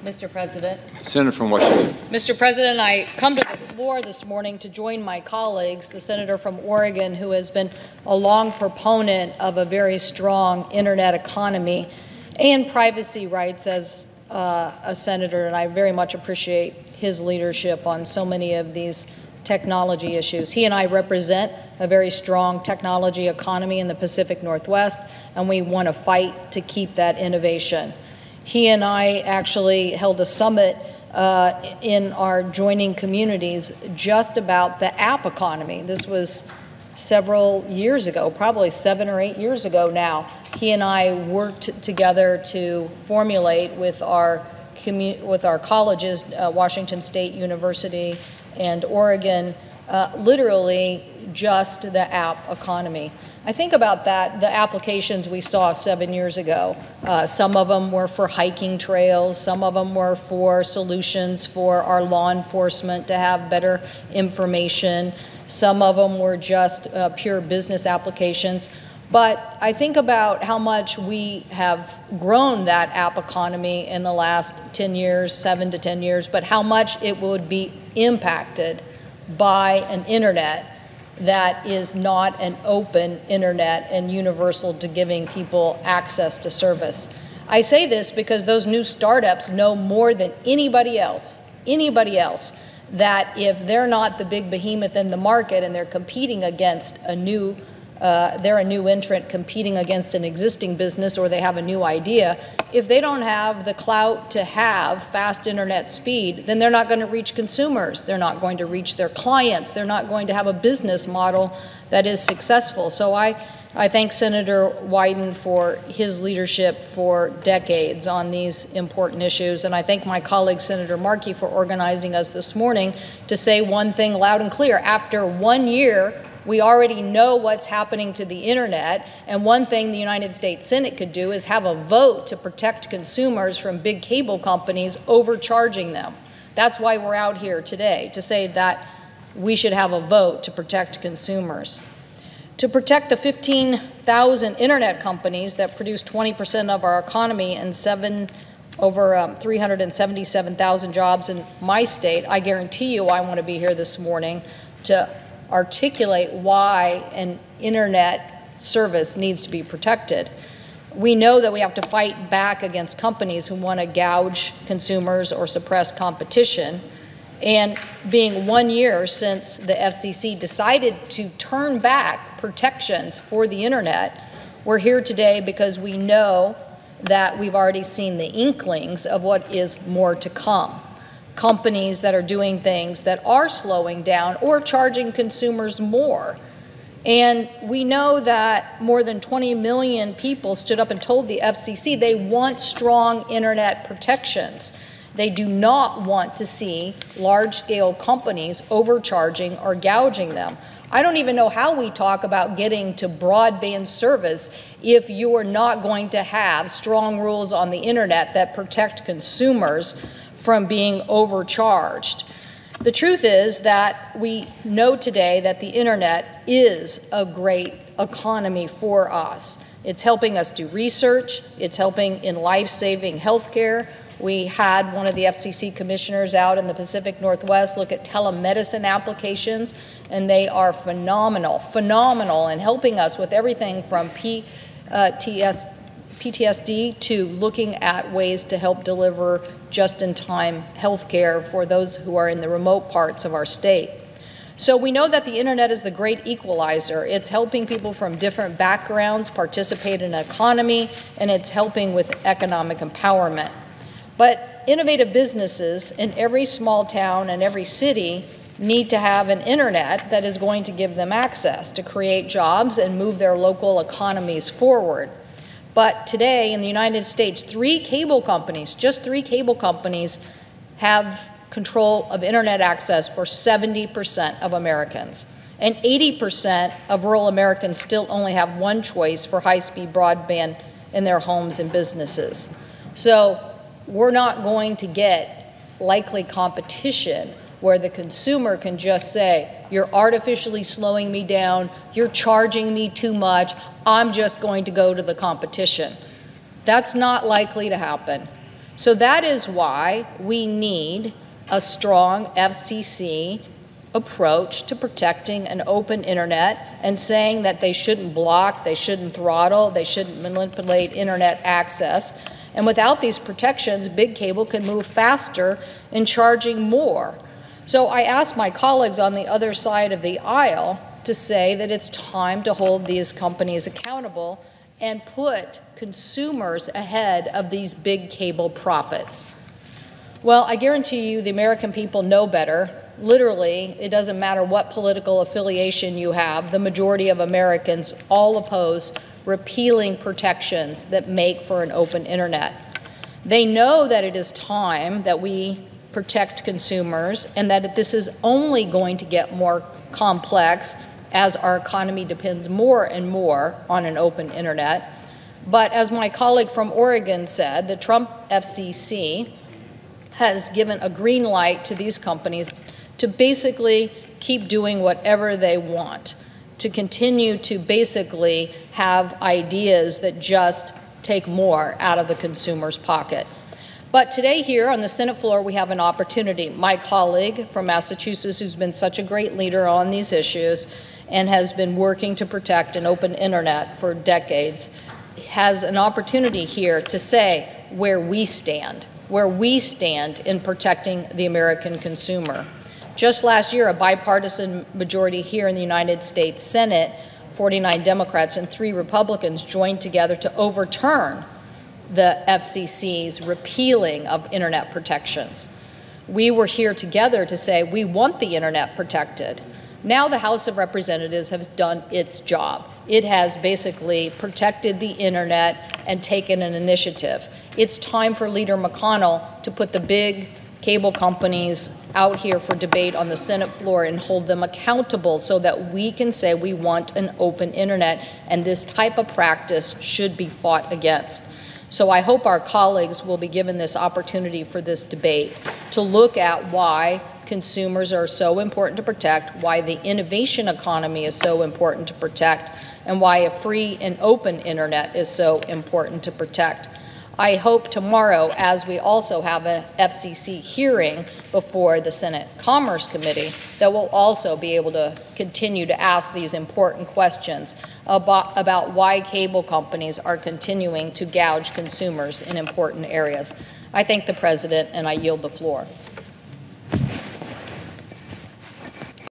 Mr. President. Senator from Washington. Mr. President, I come to the floor this morning to join my colleagues, the senator from Oregon, who has been a long proponent of a very strong internet economy and privacy rights as a senator, and I very much appreciate his leadership on so many of these technology issues. He and I represent a very strong technology economy in the Pacific Northwest, and we want to fight to keep that innovation. He and I actually held a summit in our joining communities just about the app economy. This was several years ago, probably 7 or 8 years ago now. He and I worked together to formulate with our colleges, Washington State University and Oregon, literally just the app economy. I think about that, the applications we saw 7 years ago. Some of them were for hiking trails, some of them were for solutions for our law enforcement to have better information, some of them were just pure business applications. But I think about how much we have grown that app economy in the last 10 years, 7 to 10 years, but how much it would be impacted by an internet that is not an open internet and universal to giving people access to service. I say this because those new startups know more than anybody else, that if they're not the big behemoth in the market and they're competing against they're a new entrant competing against an existing business, or they have a new idea, if they don't have the clout to have fast internet speed, then they're not going to reach consumers. They're not going to reach their clients. They're not going to have a business model that is successful. So I thank Senator Wyden for his leadership for decades on these important issues, and I thank my colleague Senator Markey for organizing us this morning to say one thing loud and clear. After 1 year, we already know what's happening to the internet, and one thing the United States Senate could do is have a vote to protect consumers from big cable companies overcharging them. That's why we're out here today, to say that we should have a vote to protect consumers. To protect the 15,000 internet companies that produce 20% of our economy and over 377,000 jobs in my state, I guarantee you I want to be here this morning to articulate why an internet service needs to be protected. We know that we have to fight back against companies who want to gouge consumers or suppress competition. And being 1 year since the FCC decided to turn back protections for the internet, we're here today because we know that we've already seen the inklings of what is more to come. Companies that are doing things that are slowing down or charging consumers more. And we know that more than 20 million people stood up and told the FCC they want strong internet protections. They do not want to see large-scale companies overcharging or gouging them. I don't even know how we talk about getting to broadband service if you are not going to have strong rules on the internet that protect consumers from being overcharged. The truth is that we know today that the internet is a great economy for us. It's helping us do research. It's helping in life-saving healthcare. We had one of the FCC commissioners out in the Pacific Northwest look at telemedicine applications, and they are phenomenal in helping us with everything from PTSD to looking at ways to help deliver just-in-time health care for those who are in the remote parts of our state. So we know that the internet is the great equalizer. It's helping people from different backgrounds participate in an economy, and it's helping with economic empowerment. But innovative businesses in every small town and every city need to have an internet that is going to give them access to create jobs and move their local economies forward. But today in the United States, just 3 cable companies have control of internet access for 70% of Americans. And 80% of rural Americans still only have one choice for high-speed broadband in their homes and businesses. So we're not going to get likely competition where the consumer can just say, you're artificially slowing me down, you're charging me too much, I'm just going to go to the competition. That's not likely to happen. So that is why we need a strong FCC approach to protecting an open internet and saying that they shouldn't block, they shouldn't throttle, they shouldn't manipulate internet access. And without these protections, big cable can move faster in charging more. So I asked my colleagues on the other side of the aisle to say that it's time to hold these companies accountable and put consumers ahead of these big cable profits. Well, I guarantee you the American people know better. Literally, it doesn't matter what political affiliation you have, the majority of Americans all oppose repealing protections that make for an open internet. They know that it is time that we protect consumers and that this is only going to get more complex as our economy depends more and more on an open internet. But as my colleague from Oregon said, the Trump FCC has given a green light to these companies to basically keep doing whatever they want, to continue to basically have ideas that just take more out of the consumer's pocket. But today here on the Senate floor, we have an opportunity. My colleague from Massachusetts, who's been such a great leader on these issues and has been working to protect an open internet for decades, has an opportunity here to say where we stand in protecting the American consumer. Just last year, a bipartisan majority here in the United States Senate, 49 Democrats and 3 Republicans, joined together to overturn the FCC's repealing of internet protections. We were here together to say we want the internet protected. Now the House of Representatives has done its job. It has basically protected the internet and taken an initiative. It's time for Leader McConnell to put the big cable companies out here for debate on the Senate floor and hold them accountable so that we can say we want an open internet and this type of practice should be fought against. So I hope our colleagues will be given this opportunity for this debate to look at why consumers are so important to protect, why the innovation economy is so important to protect, and why a free and open internet is so important to protect. I hope tomorrow, as we also have an FCC hearing before the Senate Commerce Committee, that we'll also be able to continue to ask these important questions about why cable companies are continuing to gouge consumers in important areas. I thank the President, and I yield the floor.